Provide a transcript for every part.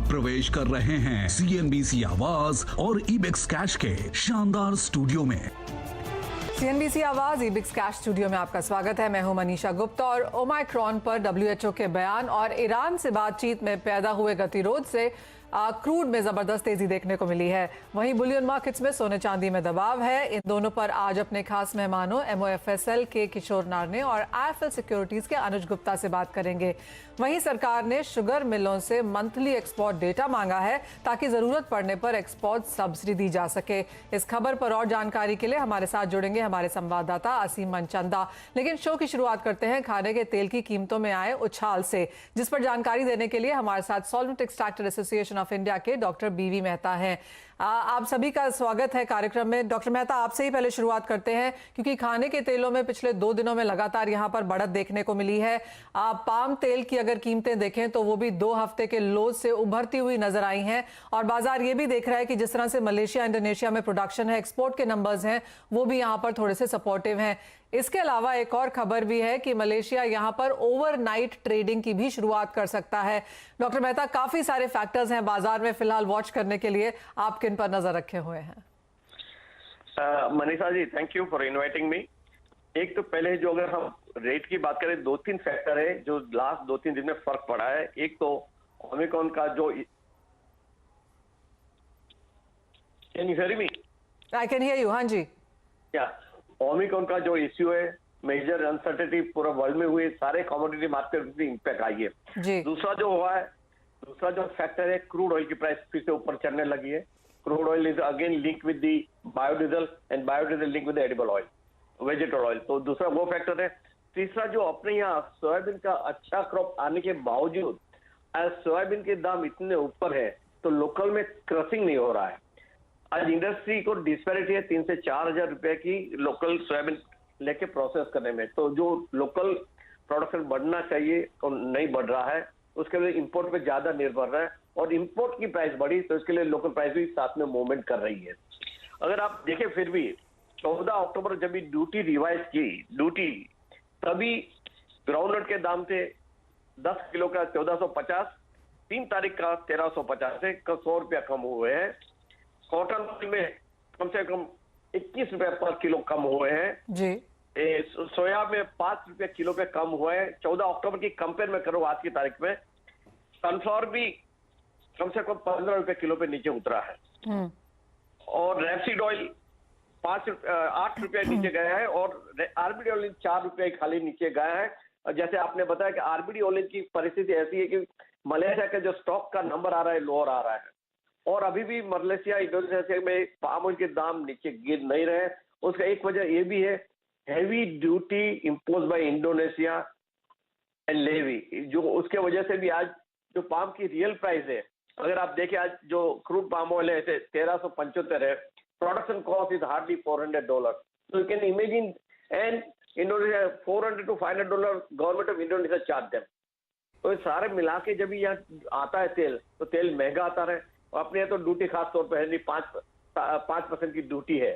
आप प्रवेश कर रहे हैं CNBC आवाज और इबेक्स कैश के शानदार स्टूडियो में। CNBC आवाज इबिक्स कैश स्टूडियो में आपका स्वागत है। मैं हूं मनीषा गुप्ता और ओमाइक्रॉन पर WHO के बयान और ईरान से बातचीत में पैदा हुए गतिरोध से क्रूड में जबरदस्त तेजी देखने को मिली है। वहीं बुलियन मार्केट्स में सोने चांदी में दबाव है। इन दोनों पर आज अपने खास मेहमानों MOFSL के किशोर नारने और IIFL सिक्योरिटीज के अनुज गुप्ता से बात करेंगे। वहीं सरकार ने शुगर मिलों से मंथली एक्सपोर्ट डेटा मांगा है ताकि जरूरत पड़ने पर एक्सपोर्ट सब्सिडी दी जा सके। इस खबर पर और जानकारी के लिए हमारे साथ जुड़ेंगे हमारे संवाददाता असीम मनचंदा। लेकिन शो की शुरुआत करते हैं खाने के तेल की कीमतों में आए उछाल से, जिस पर जानकारी देने के लिए हमारे साथ solvent extractor association of India के डॉक्टर BV मेहता हैं। आप सभी का स्वागत है कार्यक्रम में। डॉक्टर मेहता, आपसे ही पहले शुरुआत करते हैं क्योंकि खाने के तेलों में पिछले 2 दिनों में लगातार यहां पर बढ़त देखने को मिली है। पाम तेल की अगर कीमतें देखें तो वो भी 2 हफ्ते के लो से उभरती हुई नजर आई हैं और बाजार ये भी देख रहा है कि जिस तरह से मलेशिया इंडोनेशिया में प्रोडक्शन है, एक्सपोर्ट के नंबर्स हैं, वो भी यहाँ पर थोड़े से सपोर्टिव हैं। इसके अलावा एक और खबर भी है कि मलेशिया यहाँ पर ओवरनाइट ट्रेडिंग की भी शुरुआत कर सकता है। डॉक्टर मेहता, काफी सारे फैक्टर्स हैं बाजार में फिलहाल वॉच करने के लिए, आप किन पर नजर रखे हुए हैं? Manisha ji, thank you for inviting me. एक तो पहले जो अगर हम रेट की बात करें, 2-3 फैक्टर है जो लास्ट 2-3 दिन में फर्क पड़ा है। एक तो ओमिक्रॉन का जो, can you hear me? I can hear you. हाँ जी। क्या ओमिक्रॉन का जो इश्यू है, मेजर अनसर्टेनिटी पूरा वर्ल्ड में हुए, सारे कमोडिटी मार्केट पे इम्पैक्ट आई है। दूसरा जो फैक्टर है, क्रूड ऑयल की प्राइस फिर से ऊपर चढ़ने लगी है। Crude oil is again link with the biodiesel and biodiesel link with edible oil, vegetable oil. तो दूसरा वो फैक्टर है। तीसरा, जो अपने यहाँ सोयाबीन का अच्छा क्रॉप आने के बावजूद आज सोयाबीन के दाम इतने ऊपर है तो लोकल में क्रशिंग नहीं हो रहा है। आज इंडस्ट्री को डिस्पैरिटी है 3 से 4 हजार रुपए की लोकल सोयाबीन लेके प्रोसेस करने में। तो जो लोकल प्रोडक्शन बढ़ना चाहिए और नहीं बढ़ रहा है, उसके लिए इंपोर्ट पे ज्यादा निर्भर रहा है और इंपोर्ट की प्राइस बढ़ी तो इसके लिए लोकल प्राइस भी साथ में मूवमेंट कर रही है। अगर आप देखें फिर भी 14 अक्टूबर जब भी ड्यूटी रिवाइज की, तभी ग्राउंडनट के दाम थे 10 किलो का 1450, 3 तारीख का 1350 से 100 रुपया कम हुए हैं। कॉटन में कम से कम 21 रुपए पर किलो कम हुए हैं जी। सोया में 5 रुपए किलो पे कम हुए हैं। 14 अक्टूबर की कंपेयर में करो आज की तारीख में, सनफ्लावर भी कम से कम 15 रुपए किलो पे नीचे उतरा है और रेपसीड ऑयल 8 रुपए नीचे गया है और RBD ऑयल 4 रुपए खाली नीचे गया है। जैसे आपने बताया कि RBD ऑयल की परिस्थिति ऐसी है कि मलेशिया का जो स्टॉक का नंबर आ रहा है, लोअर आ रहा है और अभी भी मलेशिया इंडोनेशिया में पाम ऑयल के दाम नीचे गिर नहीं रहे। उसका एक वजह ये भी है, heavy duty impose by Indonesia and levy, जो उसके वजह से भी आज जो पाम की रियल प्राइस है, अगर आप देखें आज जो क्रूड पाम ऑयल है 1375 है, प्रोडक्शन कॉस्ट इज हार्डली $400। तो you can imagine, and Indonesia $400 to $500 government of Indonesia charge them. तो सारे मिला के जब यहाँ आता है तेल, तो तेल महंगा आता है। अपने यहाँ तो ड्यूटी खास तौर पर है नहीं, 5% की ड्यूटी है,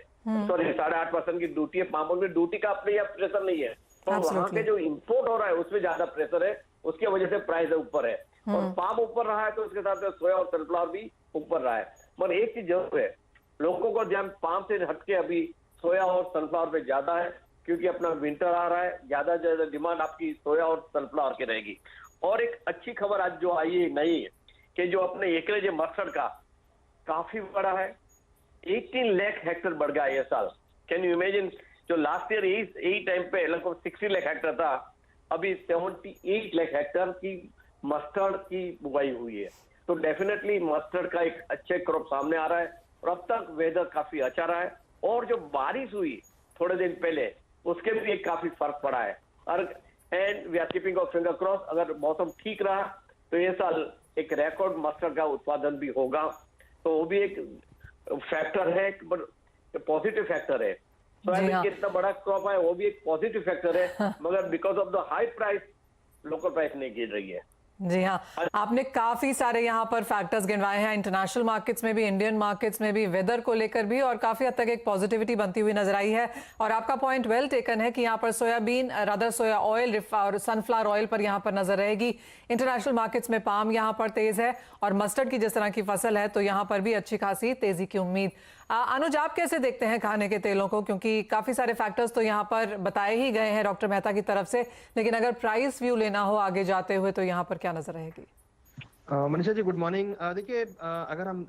सॉरी 8.5% की ड्यूटी है। पाम ऑयल में ड्यूटी का अपने यहाँ प्रेशर नहीं है, तो वहां के जो इंपोर्ट हो रहा है उसमें ज्यादा प्रेशर है, उसकी वजह से प्राइस ऊपर है और पाम ऊपर रहा है तो उसके साथ सोया और सनफ्लावर भी ऊपर रहा है। मगर एक चीज जरूर है, लोगों को ध्यान पाम से हटके अभी सोया और सनफ्लावर पे ज्यादा है क्योंकि अपना विंटर आ रहा है, ज्यादा डिमांड आपकी सोया और सनफ्लावर की रहेगी। और एक अच्छी खबर आज जो आई है नई है कि जो अपने एकरेज मस्टर्ड का काफी बड़ा है, 18 लाख हेक्टेयर बढ़ गया ये साल। कैन यू इमेजिन, जो लास्ट ईयर यही टाइम पे लगभग 60 लाख हेक्टेयर था, अभी 78 लाख हेक्टेयर की मस्टर्ड की बुआई हुई है। तो डेफिनेटली मस्टर्ड का एक अच्छे क्रॉप सामने आ रहा है और अब तक वेदर काफी अच्छा रहा है और जो बारिश हुई थोड़े दिन पहले उसके भी एक काफी फर्क पड़ा है। और and we are keeping of finger cross, अगर मौसम ठीक रहा तो ये साल एक रिकॉर्ड मस्टर्ड का उत्पादन भी होगा। तो वो भी एक फैक्टर है, पॉजिटिव फैक्टर है। सोयाबीन के इतना बड़ा क्रॉप है, वो भी एक पॉजिटिव फैक्टर है, मगर because of the high price local price नहीं गिर रही है। जी हाँ, आपने काफी सारे यहाँ पर फैक्टर्स गिनवाए हैं, इंटरनेशनल मार्केट्स में भी, इंडियन मार्केट्स में भी, वेदर को लेकर भी, और काफी हद तक एक पॉजिटिविटी बनती हुई नजर आई है। और आपका पॉइंट वेल टेकन है कि यहाँ पर सोयाबीन, रादर सोया ऑयल और सनफ्लावर ऑयल पर यहाँ पर नजर रहेगी। इंटरनेशनल मार्केट्स में पाम यहाँ पर तेज है, और मस्टर्ड की जिस तरह की फसल है तो यहाँ पर भी अच्छी खासी तेजी की उम्मीद। अनुज, आप कैसे देखते हैं खाने के तेलों को, क्योंकि काफी सारे फैक्टर्स तो यहाँ पर बताए ही गए हैं डॉक्टर मेहता की तरफ से, लेकिन अगर प्राइस व्यू लेना हो आगे जाते हुए तो यहाँ पर क्या नजर रहेगी? Manisha ji, good morning. देखिए, अगर हम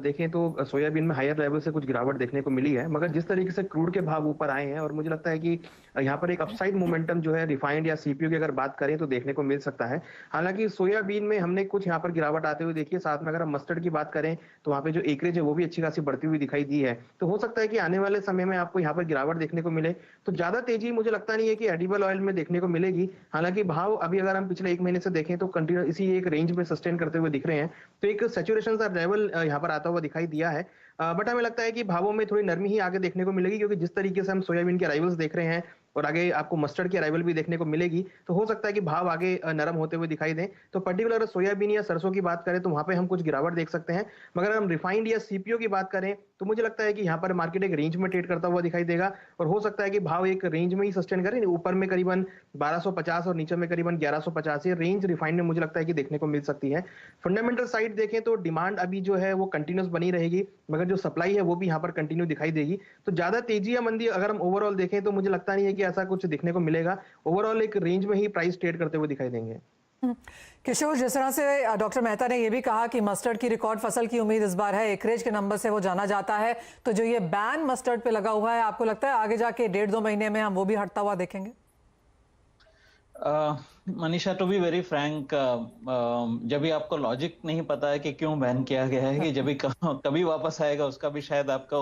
देखें तो सोयाबीन में हायर लेवल से कुछ गिरावट देखने को मिली है, मगर जिस तरीके से क्रूड के भाव ऊपर आए हैं, और मुझे लगता है कि यहाँ पर एक अपसाइड मोमेंटम जो है रिफाइंड या सीपीयू की अगर बात करें तो देखने को मिल सकता है। हालांकि सोयाबीन में हमने कुछ यहाँ पर गिरावट आते हुए देखी है। साथ में अगर हम मस्टर्ड की बात करें तो वहाँ पे जो एकरेज है वो भी अच्छी खासी बढ़ती हुई दिखाई दी है। तो हो सकता है कि आने वाले समय में आपको यहाँ पर गिरावट देखने को मिले। तो ज्यादा तेजी मुझे लगता नहीं है कि एडिबल ऑयल में देखने को मिलेगी। हालांकि भाव अभी अगर हम पिछले 1 महीने से देखें तो कंटिन्यू इसी एक रेंज में सस्टेन करते हुए दिख रहे हैं। तो एक सैचुरेशन सा लेवल यहाँ पर आता हुआ दिखाई दिया है। बट हमें लगता है कि भावों में थोड़ी नरमी ही आगे देखने को मिलेगी, क्योंकि जिस तरीके से हम सोयाबीन के अराइवल्स देख रहे हैं और आगे आपको मस्टर्ड की अराइवल भी देखने को मिलेगी, तो हो सकता है कि भाव आगे नरम होते हुए दिखाई दें। तो पर्टिकुलर सोयाबीन या सरसों की बात करें तो वहां पे हम कुछ गिरावट देख सकते हैं। मगर हम रिफाइंड या सीपीओ की बात करें तो मुझे लगता है कि यहाँ पर मार्केट एक रेंज में ट्रेड करता हुआ दिखाई देगा, और हो सकता है कि भाव एक रेंज में ही सस्टेन करें, ऊपर में करीबन 1250 और नीचे में करीबन 1150। ये रेंज रिफाइंड में मुझे लगता है कि देखने को मिल सकती है। फंडामेंटल साइड देखें तो डिमांड अभी जो है वो कंटिन्यूस बनी रहेगी, मगर जो सप्लाई है वो भी यहाँ पर कंटिन्यू दिखाई देगी। तो ज्यादा तेजी या मंदी अगर हम ओवरऑल देखें तो मुझे लगता नहीं है कि ऐसा कुछ दिखने को मिलेगा। ओवरऑल एक रेंज में ही प्राइस ट्रेड करते हुए दिखाई देंगे। किशोर, जिस तरह से डॉक्टर मेहता ने यह भी कहा कि मस्टर्ड की रिकॉर्ड फसल की उम्मीद इस बार है, एकरेज के नंबर से वो जाना जाता है, तो जो ये बैन मस्टर्ड पे लगा हुआ है, आपको लगता है आगे जाके 1.5-2 महीने में हम वो भी हटता हुआ देखेंगे? Manisha, to be very frank, जब भी आपको लॉजिक नहीं पता है कि क्यों बैन किया गया है, कि जब भी कभी वापस आएगा उसका भी शायद आपका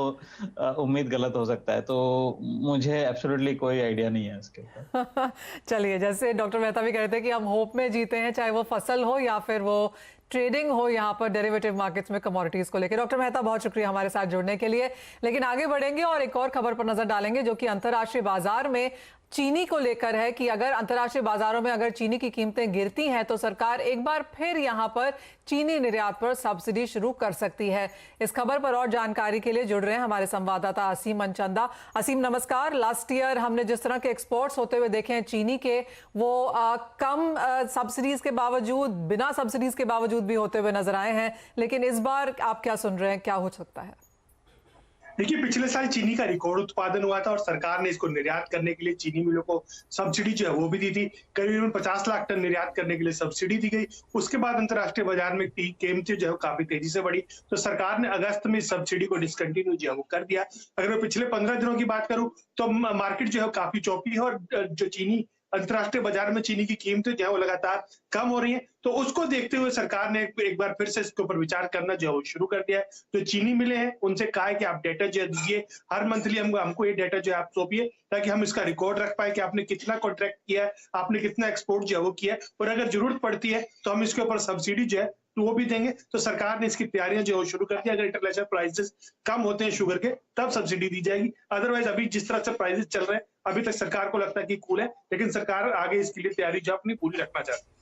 उम्मीद गलत हो सकता है। तो मुझे एब्सोल्युटली कोई आइडिया नहीं है इसके ऊपर। चलिए, जैसे डॉक्टर मेहता भी कहते हैं कि हम होप में जीते हैं, चाहे वो फसल हो या फिर वो ट्रेडिंग हो यहाँ पर डेरिवेटिव मार्केट्स में कमोडिटीज को लेकर। डॉक्टर मेहता, बहुत शुक्रिया हमारे साथ जुड़ने के लिए। लेकिन आगे बढ़ेंगे और एक और खबर पर नजर डालेंगे जो कि अंतर्राष्ट्रीय बाजार में चीनी को लेकर है, कि अगर अंतर्राष्ट्रीय बाजारों में अगर चीनी की कीमतें गिरती हैं तो सरकार एक बार फिर यहां पर चीनी निर्यात पर सब्सिडी शुरू कर सकती है। इस खबर पर और जानकारी के लिए जुड़ रहे हैं हमारे संवाददाता असीम मनचंदा। असीम, नमस्कार। लास्ट ईयर हमने जिस तरह के एक्सपोर्ट्स होते हुए देखे हैं चीनी के, वो कम सब्सिडीज के बावजूद, बिना सब्सिडीज के बावजूद भी होते हुए नजर आए हैं, लेकिन इस बार आप क्या सुन रहे हैं, क्या हो सकता है? देखिए, पिछले साल चीनी का रिकॉर्ड उत्पादन हुआ था और सरकार ने इसको निर्यात करने के लिए चीनी मिलों को सब्सिडी जो है वो भी दी थी। करीबन 50 लाख टन निर्यात करने के लिए सब्सिडी दी गई। उसके बाद अंतर्राष्ट्रीय बाजार में कीमतें जो है काफी तेजी से बढ़ी, तो सरकार ने अगस्त में सब्सिडी को डिसकंटिन्यू जो है वो कर दिया। अगर मैं पिछले 15 दिनों की बात करूं तो मार्केट जो है काफी चौपी है, और जो चीनी अंतर्राष्ट्रीय बाजार में चीनी की कीमतें जो है वो लगातार कम हो रही हैं। तो उसको देखते हुए सरकार ने एक बार फिर से इसके ऊपर विचार करना जो है वो शुरू कर दिया है। जो चीनी मिले हैं उनसे कहा है कि आप डेटा जो है दीजिए, हर मंथली हमको ये डेटा जो है आप सौंपिए, ताकि हम इसका रिकॉर्ड रख पाए कि आपने कितना कॉन्ट्रैक्ट किया है, आपने कितना एक्सपोर्ट जो है वो किया है, और अगर जरूरत पड़ती है तो हम इसके ऊपर सब्सिडी जो है तो वो भी देंगे। तो सरकार ने इसकी तैयारियां जो है शुरू कर दी। अगर इंटरनेशनल प्राइसेस कम होते हैं शुगर के, तब सब्सिडी दी जाएगी। अदरवाइज अभी जिस तरह से प्राइसेस चल रहे हैं, अभी तक सरकार को लगता है कि कूल है, लेकिन सरकार आगे इसके लिए तैयारी जो अपनी पूरी रखना चाहती है।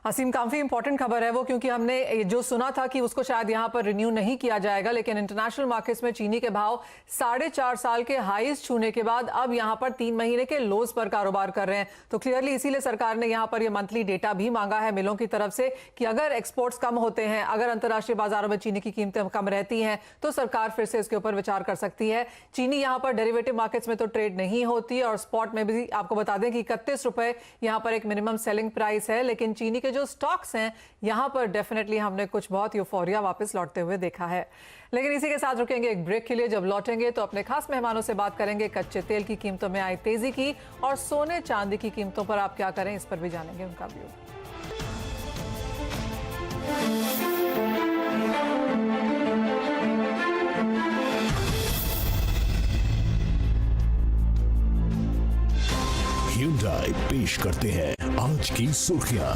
असीम, काफी इंपॉर्टेंट खबर है वो, क्योंकि हमने जो सुना था कि उसको शायद यहाँ पर रिन्यू नहीं किया जाएगा, लेकिन इंटरनेशनल मार्केट्स में चीनी के भाव 4.5 साल के हाईज छूने के बाद अब यहाँ पर 3 महीने के लोज पर कारोबार कर रहे हैं। तो क्लियरली इसीलिए सरकार ने यहाँ पर ये मंथली डेटा भी मांगा है मिलों की तरफ से, कि अगर एक्सपोर्ट्स कम होते हैं, अगर अंतर्राष्ट्रीय बाजारों में चीनी की कीमतें कम रहती हैं, तो सरकार फिर से इसके ऊपर विचार कर सकती है। चीनी यहाँ पर डेरिवेटिव मार्केट्स में तो ट्रेड नहीं होती, और स्पॉट में भी आपको बता दें कि 31 रुपए यहाँ पर एक मिनिमम सेलिंग प्राइस है। लेकिन चीनी के जो स्टॉक्स हैं यहां पर डेफिनेटली हमने कुछ बहुत यूफोरिया वापस लौटते हुए देखा है। लेकिन इसी के साथ रुकेंगे एक ब्रेक के लिए। जब लौटेंगे तो अपने खास मेहमानों से बात करेंगे कच्चे तेल की कीमतों में आई तेजी की, और सोने चांदी की कीमतों पर आप क्या करें, इस पर भी जानेंगे उनका व्यू। Hyundai पेश करते हैं आज की सुर्खियां।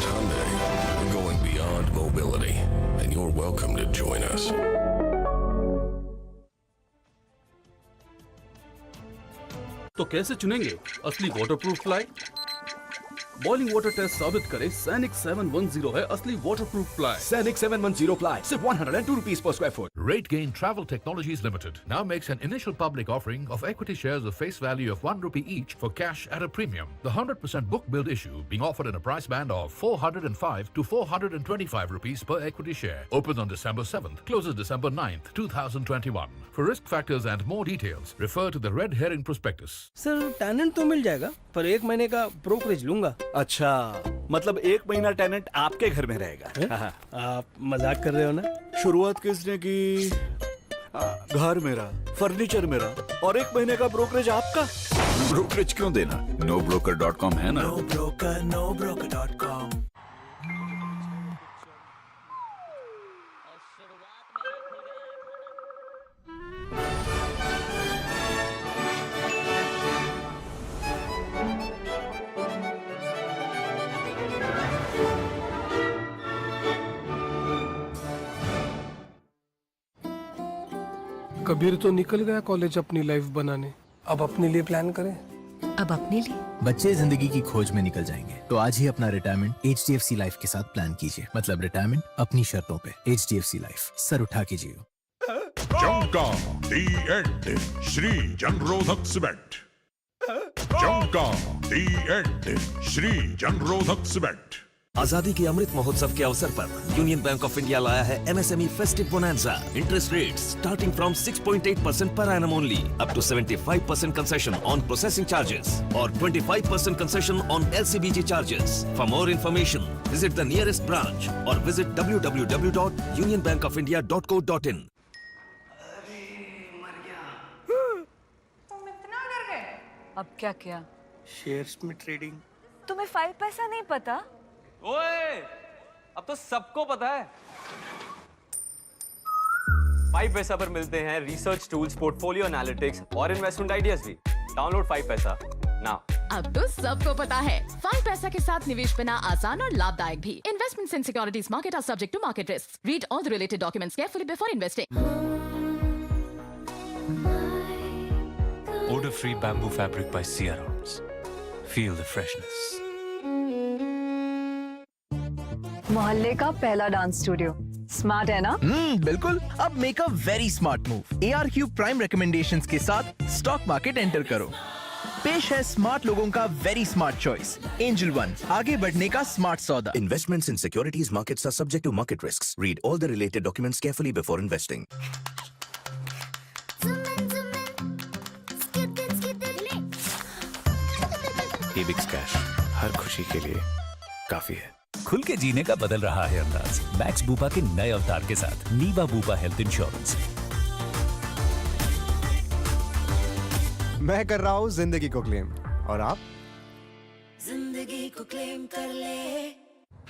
Hyundai, we're going beyond mobility, and you're welcome to join us. तो कैसे चुनेंगे असली waterproof ply? Boiling water test साबित करे सैनिक 710 है असली वाटरप्रूफ प्लाई। Sanic 710 ply, सिर्फ 102 rupees per square foot. RateGain Travel Technologies Limited now makes an initial public offering of equity shares of face value of ₹1 each for cash at a premium. The 100% book build issue being offered in a price band of 405 to 425 rupees per equity share. Opens on December 7th, closes December 9th, 2021. For risk factors and more details, refer to the red herring prospectus. Sir tenant तो मिल जाएगा पर 1 महीने का brokerage लूंगा। अच्छा, मतलब 1 महीना टेनेंट आपके घर में रहेगा? आप मजाक कर रहे हो ना? शुरुआत किसने की? घर मेरा, फर्नीचर मेरा और 1 महीने का ब्रोकरेज आपका। ब्रोकरेज क्यों देना? nobroker.com है ना? nobroker.com। कबीर तो निकल गया कॉलेज अपनी लाइफ बनाने, अब अपने लिए प्लान करें। अब अपने लिए बच्चे जिंदगी की खोज में निकल जाएंगे तो आज ही अपना रिटायरमेंट HDFC लाइफ के साथ प्लान कीजिए। मतलब रिटायरमेंट अपनी शर्तों पे। HDFC लाइफ, सर उठा के जियो। Junka, the end. श्री जनरोधक cement. Junka, the end. Shree जनरोधक सीमेंट। आजादी के अमृत महोत्सव के अवसर पर यूनियन बैंक ऑफ इंडिया लाया है MSME festive bonanza. Interest rate starting from 6.8% per annum only, up to 75% concession on processing charges और 25% concession on LCBG charges. For more information, visit the nearest branch or visit www.unionbankofindia.co.in. अब क्या किया? Shares में trading. तुम्हें 5 पैसा नहीं पता? ओए, अब तो सबको पता है। 5 पैसा पर मिलते हैं रिसर्च टूल्स, पोर्टफोलियो एनालिटिक्स और इन्वेस्टमेंट आइडियाज भी। डाउनलोड 5 पैसा नाउ। अब तो सबको पता है 5 पैसा के साथ निवेश बिना आसान और लाभदायक भी। Investments in securities market are subject to market risk. Read all the related documents carefully before investing. Odor-free bamboo fabric by Ciarons. Feel the freshness. मोहल्ले का पहला डांस स्टूडियो। स्मार्ट है ना? बिल्कुल। अब make a very smart move. ARQ prime recommendations के साथ stock market enter करो। पेश है स्मार्ट लोगों का very smart choice, angel one, आगे बढ़ने का स्मार्ट सौदा। Investments in securities markets are subject to market risks. Read all the related documents carefully before investing. Ebix Cash हर खुशी के लिए काफी है। खुल के जीने का बदल रहा है अंदाज मैक्स बूपा के नए अवतार के साथ नीवा बूपा हेल्थ इंश्योरेंस। मैं कर रहा हूँ जिंदगी को क्लेम और आप? जिंदगी को क्लेम कर ले।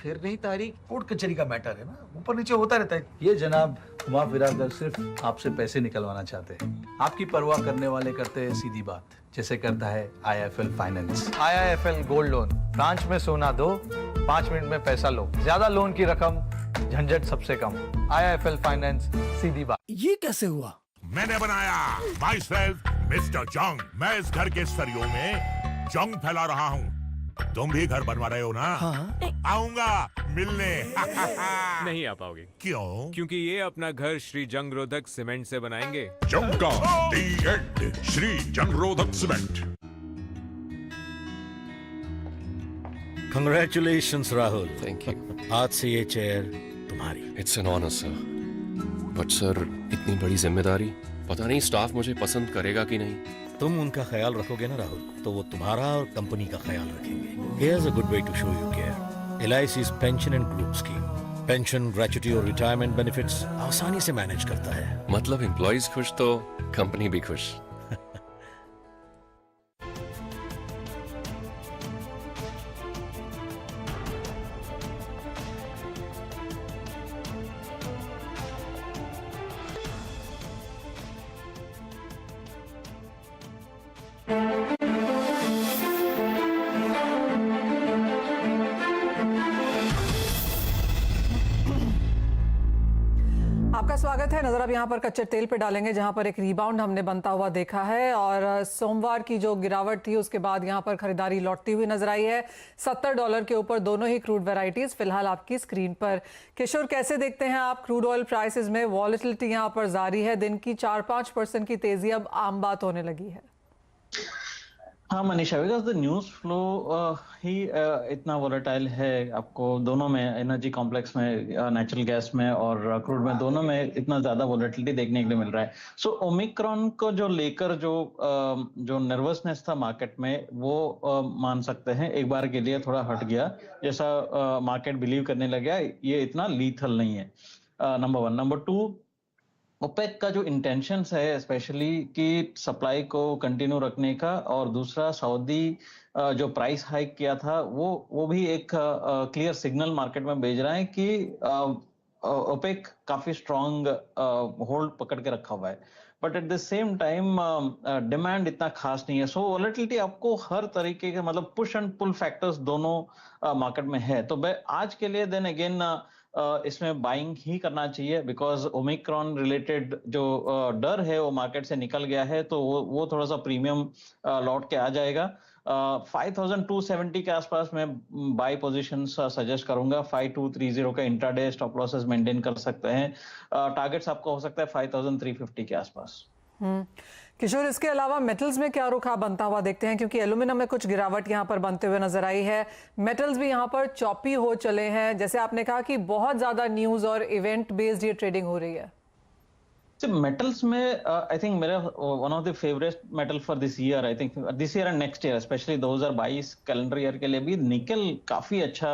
फिर नहीं तारीख, कोर्ट कचहरी का मैटर है ना, ऊपर नीचे होता रहता है। ये जनाब हुमा फिराकर सिर्फ आपसे पैसे निकलवाना चाहते हैं। आपकी परवाह करने वाले करते हैं सीधी बात, जैसे करता है IIFL finance. IIFL gold loan, branch में सोना दो, 5 मिनट में पैसा लो, ज्यादा लोन की रकम, झंझट सबसे कम। IIFL फाइनेंस, सीधी बात। ये कैसे हुआ? मैंने बनाया माई सेल्फ मिस्टर जंग। मैं इस घर के सरियों में जंग फैला रहा हूँ। तुम भी घर बनवा रहे हो ना? हाँ। आऊंगा मिलने। नहीं आ पाओगे। क्यों? क्योंकि ये अपना घर श्री जंगरोधक सीमेंट से बनाएंगे। जंका दी एंड श्री जंगरोधक cement. Congratulations, Rahul. Thank you. आज से ये चेयर तुम्हारी। It's an honor, sir. But sir, इतनी बड़ी जिम्मेदारी, पता नहीं स्टाफ मुझे पसंद करेगा कि नहीं। तुम उनका ख्याल रखोगे ना राहुल, तो वो तुम्हारा और कंपनी का ख्याल रखेंगे। Here's a good way to show you care. LIC's pension and group scheme, pension, gratuity और रिटायरमेंट बेनिफिट्स आसानी से मैनेज करता है। मतलब एम्प्लॉइज खुश तो कंपनी भी खुश। स्वागत है। नजर अब यहाँ पर कच्चे तेल पे डालेंगे, जहाँ पर एक रिबाउंड हमने बनता हुआ देखा है और सोमवार की जो गिरावट थी उसके बाद यहाँ पर खरीदारी लौटती हुई नजर आई है। $70 के ऊपर दोनों ही क्रूड वैरायटीज फिलहाल आपकी स्क्रीन पर। किशोर, कैसे देखते हैं आप क्रूड ऑयल प्राइसेस में? वॉलेटिलिटी यहाँ पर जारी है, दिन की 4-5% की तेजी अब आम बात होने लगी है। हाँ Manisha, because the news flow ही इतना वोलेटाइल है। आपको दोनों में, एनर्जी कॉम्प्लेक्स में, नेचुरल गैस में और क्रूड में, दोनों में इतना ज्यादा वोलेटिलिटी देखने के लिए मिल रहा है। सो ओमिक्रॉन को जो लेकर जो नर्वसनेस था मार्केट में, वो मान सकते हैं एक बार के लिए थोड़ा हट गया, जैसा मार्केट बिलीव करने लग गया ये इतना लीथल नहीं है। नंबर 1। नंबर 2, ओपेक का जो इंटेंशंस है स्पेशली कि सप्लाई को कंटिन्यू रखने का, और दूसरा सऊदी जो प्राइस हाइक किया था वो भी एक क्लियर सिग्नल मार्केट में भेज रहा है कि ओपेक काफी स्ट्रांग होल्ड पकड़ के रखा हुआ है, but at the same time demand इतना खास नहीं है। सो वोलेटिलिटी आपको हर तरीके के, मतलब पुश एंड पुल फैक्टर्स दोनों मार्केट में है। तो आज के लिए देन अगेन इसमें बाइंग ही करना चाहिए, बिकॉज ओमिक्रॉन रिलेटेड जो डर है वो मार्केट से निकल गया है, तो वो थोड़ा सा प्रीमियम लौट के आ जाएगा। 5270 के आसपास मैं बाय पोजीशन सजेस्ट करूंगा। 5230 का इंट्राडे स्टॉप लॉसेस मेंटेन कर सकते हैं। टारगेट्स आपको हो सकता है 5350 के आसपास। किशोर, इसके अलावा मेटल्स में क्या रुख बनता हुआ देखते हैं? क्योंकि एल्यूमिनियम में कुछ गिरावट यहाँ पर बनते हुए नजर आई है, मेटल्स भी यहाँ पर चॉपी हो चले हैं। जैसे आपने कहा कि बहुत ज्यादा न्यूज और इवेंट बेस्ड ये ट्रेडिंग हो रही है। मेटल्स में आई थिंक मेरा one of the favourite metal for this year, I think this year and next year, specially 2022 calendar year के लिए भी निकल काफी अच्छा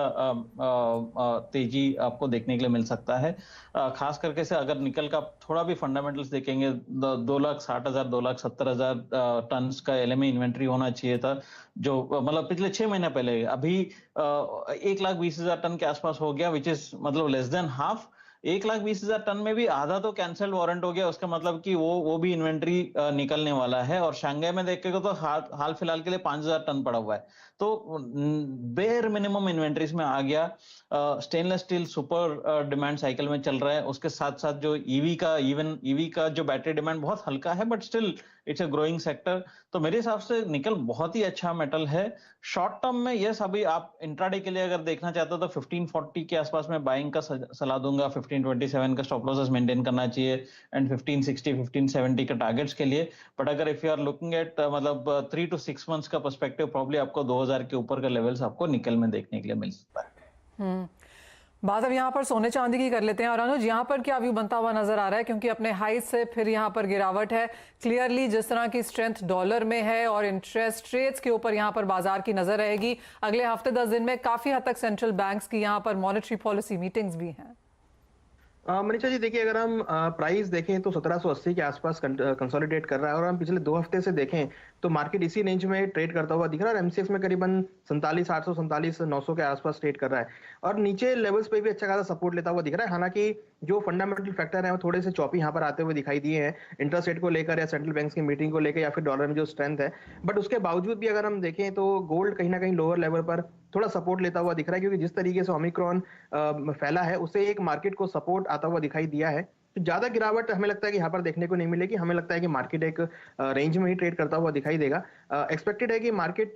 तेजी आपको देखने के लिए मिल सकता है। खास करके से अगर निकल का थोड़ा भी फंडामेंटल्स देखेंगे, 2,60,000 2,70,000 टन का एलएमए इन्वेंट्री होना चाहिए था, जो मतलब पिछले 6 महीने पहले अभी 1,20,000 टन के आसपास हो गया, विच इज मतलब लेस देन हाफ। 1,20,000 टन में भी आधा तो कैंसल्ड वारंट हो गया, उसका मतलब कि वो भी इन्वेंट्री निकलने वाला है। और शंघाई में देखेगा तो हाल फिलहाल के लिए 5,000 टन पड़ा हुआ है, तो बेयर मिनिमम इन्वेंट्रीज में आ गया। Stainless steel super demand cycle में चल रहा है, उसके साथ साथ जो ईवी का जो बैटरी डिमांड बहुत हल्का है, but still it's a growing sector. तो मेरे हिसाब से निकल बहुत ही अच्छा मेटल है। शॉर्ट टर्म में यस, अभी आप इंट्राडे के लिए अगर देखना चाहते हो तो 1540 के आसपास में बाइंग का सलाह दूंगा। 1527 का स्टॉप लॉसेस मेंटेन करना चाहिए एंड 1560 1570 के टारगेट्स के लिए। बट अगर if you are looking at मतलब 3 to 6 मंथ्स का पर्सपेक्टिव, प्रॉब्ली आपको 2000 के ऊपर का लेवल्स आपको निकल में देखने के लिए मिल सकता है। बात अब यहाँ पर सोने चांदी की कर लेते हैं। और अनुज, यहाँ पर क्या व्यू बनता हुआ नजर आ रहा है? क्योंकि अपने हाई से फिर यहाँ पर गिरावट है। क्लियरली जिस तरह की स्ट्रेंथ डॉलर में है और इंटरेस्ट रेट्स के ऊपर यहाँ पर बाजार की नजर रहेगी। अगले हफ्ते 10 दिन में काफी हद तक सेंट्रल बैंक्स की यहाँ पर मॉनेटरी पॉलिसी मीटिंग्स भी हैं। मनीषा जी, देखिए अगर हम प्राइस देखें तो 1780 के आसपास कंसोलिडेट कर रहा है, और हम पिछले 2 हफ्ते से देखें तो मार्केट इसी रेंज में ट्रेड करता हुआ दिख रहा है। और एमसीएक्स में करीबन 47,800 47,900 के आसपास ट्रेड कर रहा है, और नीचे लेवल्स पे भी अच्छा खासा सपोर्ट लेता हुआ दिख रहा है। हालांकि जो फंडामेंटल फैक्टर है वो थोड़े से चॉपी यहाँ पर आते हुए दिखाई दिए हैं, इंटरेस्ट रेट को लेकर या सेंट्रल बैंक की मीटिंग को लेकर या फिर डॉलर में जो स्ट्रेंथ है। बट उसके बावजूद भी अगर हम देखें तो गोल्ड कहीं ना कहीं लोअर लेवल पर थोड़ा सपोर्ट लेता हुआ दिख रहा है, क्योंकि जिस तरीके से ओमिक्रॉन फैला है उससे एक मार्केट को सपोर्ट आता हुआ दिखाई दिया है। तो ज्यादा गिरावट हमें लगता है कि यहाँ पर देखने को नहीं मिलेगी। हमें लगता है कि मार्केट एक रेंज में ही ट्रेड करता हुआ दिखाई देगा। एक्सपेक्टेड है कि मार्केट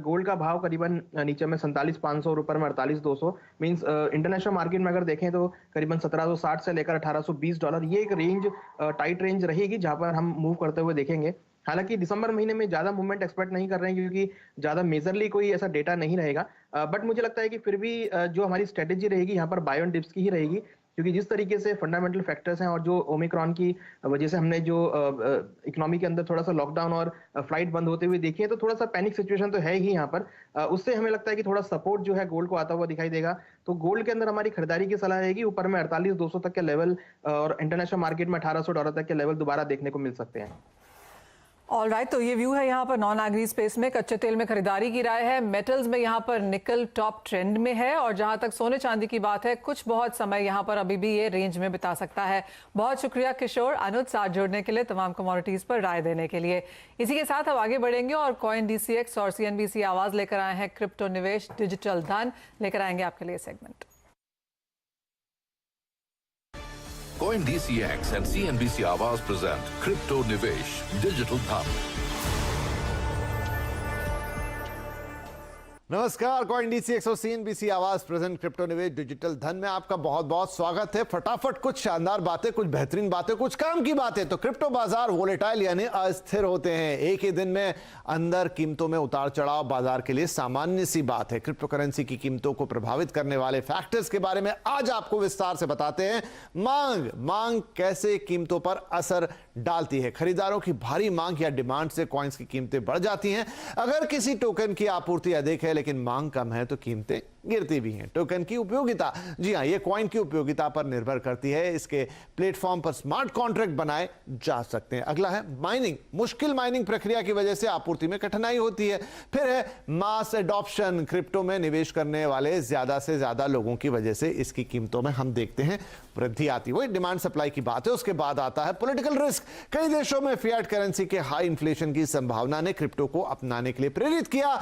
गोल्ड का भाव करीबन नीचे में 47,500 और ऊपर में 48,200, मींस इंटरनेशनल मार्केट में अगर देखें तो करीबन 1760 से लेकर $1,820, ये एक रेंज टाइट रेंज रहेगी जहां पर हम मूव करते हुए देखेंगे। हालांकि दिसंबर महीने में ज्यादा मूवमेंट एक्सपेक्ट नहीं कर रहे हैं, क्योंकि ज्यादा मेजरली कोई ऐसा डेटा नहीं रहेगा। बट मुझे लगता है कि फिर भी जो हमारी स्ट्रेटेजी रहेगी यहाँ पर बाय ऑन डिप्स की ही रहेगी, क्योंकि जिस तरीके से फंडामेंटल फैक्टर्स हैं और जो ओमिक्रॉन की वजह से हमने जो इकोनॉमी के अंदर थोड़ा सा लॉकडाउन और फ्लाइट बंद होते हुए देखी है, तो थोड़ा सा पैनिक सिचुएशन तो है ही यहाँ पर। उससे हमें लगता है कि थोड़ा सपोर्ट जो है गोल्ड को आता हुआ दिखाई देगा। तो गोल्ड के अंदर हमारी खरीदारी की सलाह रहेगी। ऊपर में 48,200 तक के लेवल और इंटरनेशनल मार्केट में $1,800 तक के लेवल दोबारा देखने को मिल सकते हैं। ऑलराइट, तो ये व्यू है यहाँ पर नॉन एग्री स्पेस में। कच्चे तेल में खरीदारी की राय है। मेटल्स में यहाँ पर निकल टॉप ट्रेंड में है, और जहां तक सोने चांदी की बात है, कुछ बहुत समय यहाँ पर अभी भी ये रेंज में बिता सकता है। बहुत शुक्रिया किशोर, अनुज, साथ जोड़ने के लिए, तमाम कमोडिटीज पर राय देने के लिए। इसी के साथ अब आगे बढ़ेंगे और कॉइन DCX और CNBC आवाज लेकर आए हैं क्रिप्टो निवेश डिजिटल धन, लेकर आएंगे आपके लिए segment. Coin DCX and CNBC Awaaz present Crypto Nivesh Digital Dham. नमस्कार, कॉइन डीसीएक्स और सीएनबीसी आवाज प्रेजेंट क्रिप्टो निवेश डिजिटल धन में आपका बहुत बहुत स्वागत है। फटाफट कुछ शानदार बातें, कुछ बेहतरीन बातें, कुछ काम की बातें। तो क्रिप्टो बाजार वोलेटाइल यानी अस्थिर होते हैं। एक ही दिन में अंदर कीमतों में उतार चढ़ाव बाजार के लिए सामान्य सी बात है। क्रिप्टो करेंसी की कीमतों को प्रभावित करने वाले फैक्टर्स के बारे में आज आपको विस्तार से बताते हैं। मांग कैसे कीमतों पर असर डालती है। खरीदारों की भारी मांग या डिमांड से कॉइन्स की कीमतें बढ़ जाती हैं। अगर किसी टोकन की आपूर्ति अधिक है लेकिन मांग कम है तो कीमतें गिरती भी हैं। टोकन की उपयोगिता, जी हां, ये कॉइन की उपयोगिता पर निर्भर करती है। इसके प्लेटफॉर्म पर स्मार्ट कॉन्ट्रैक्ट बनाए जा सकते हैं। अगला है माइनिंग। मुश्किल माइनिंग प्रक्रिया की वजह से आपूर्ति में कठिनाई होती है। फिर है मास एडॉप्शन। क्रिप्टो में निवेश करने वाले ज्यादा से ज्यादा लोगों की वजह से इसकी कीमतों में हम देखते हैं वृद्धि आती है। वही डिमांड सप्लाई की बात है। उसके बाद आता है पॉलिटिकल रिस्क। कई देशों में फिएट करेंसी के हाई इन्फ्लेशन की संभावना ने क्रिप्टो को अपनाने के लिए प्रेरित किया।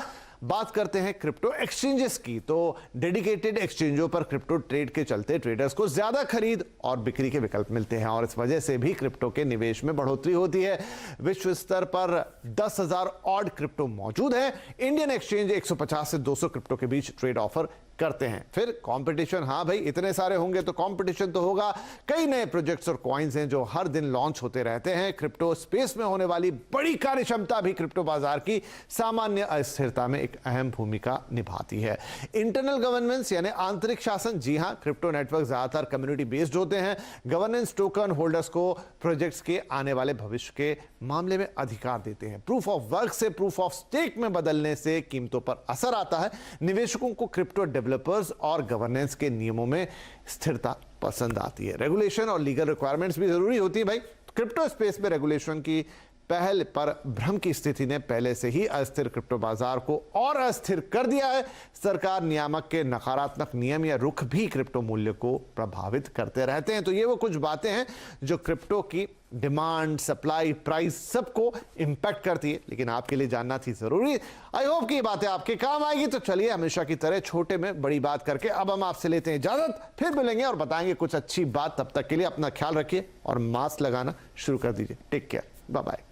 बात करते हैं क्रिप्टो एक्सचेंजेस की। तो डेडिकेटेड एक्सचेंजों पर क्रिप्टो ट्रेड के चलते ट्रेडर्स को ज्यादा खरीद और बिक्री के विकल्प मिलते हैं और इस वजह से भी क्रिप्टो के निवेश में बढ़ोतरी होती है। विश्व स्तर पर 10,000 ऑड क्रिप्टो मौजूद है। इंडियन एक्सचेंज 150 से 200 क्रिप्टो के बीच ट्रेड ऑफर करते हैं। फिर कंपटीशन, हाँ भाई, इतने सारे होंगे तो कंपटीशन तो होगा। कई नए प्रोजेक्ट्स और कॉइन्स हैं जो हर दिन लॉन्च होते रहते हैं। क्रिप्टो स्पेस में होने वाली बड़ी कार्यक्षमता भी क्रिप्टो बाजार की सामान्य अस्थिरता में एक अहम भूमिका निभाती है। इंटरनल गवर्नेंस यानी आंतरिक शासन, जी हां, क्रिप्टो नेटवर्क ज्यादातर कम्युनिटी बेस्ड होते हैं। गवर्नेंस टोकन होल्डर्स को प्रोजेक्ट्स के आने वाले भविष्य के मामले में अधिकार देते हैं। प्रूफ ऑफ वर्क से प्रूफ ऑफ स्टेक में बदलने से कीमतों पर असर आता है। निवेशकों को क्रिप्टो डेवलपर्स और गवर्नेंस के नियमों में स्थिरता पसंद आती है। रेगुलेशन और लीगल रिक्वायरमेंट्स भी जरूरी होती है भाई। क्रिप्टो स्पेस में रेगुलेशन की पहल पर भ्रम की स्थिति ने पहले से ही अस्थिर क्रिप्टो बाजार को और अस्थिर कर दिया है। सरकार नियामक के नकारात्मक नियम या रुख भी क्रिप्टो मूल्य को प्रभावित करते रहते हैं। तो ये वो कुछ बातें हैं जो क्रिप्टो की डिमांड, सप्लाई, प्राइस सबको इंपैक्ट करती है, लेकिन आपके लिए जानना थी जरूरी। आई होप कि ये बातें आपके काम आएगी। तो चलिए, हमेशा की तरह छोटे में बड़ी बात करके अब हम आपसे लेते हैं इजाजत। फिर मिलेंगे और बताएंगे कुछ अच्छी बात। तब तक के लिए अपना ख्याल रखिए और मास्क लगाना शुरू कर दीजिए। Take care, bye bye.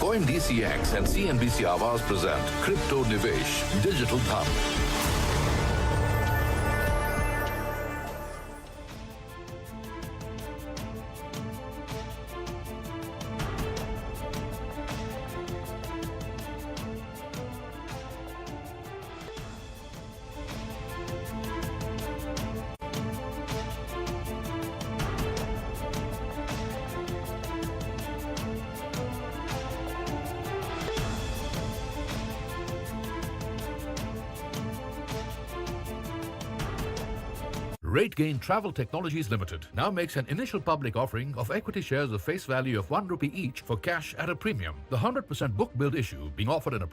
Coin DCX and CNBC Awaaz present Crypto Nivesh Digital Dham. RateGain Travel Technologies Limited now makes an initial public offering of equity shares of face value of ₹1 each for cash at a premium. The 100% book build issue being offered in a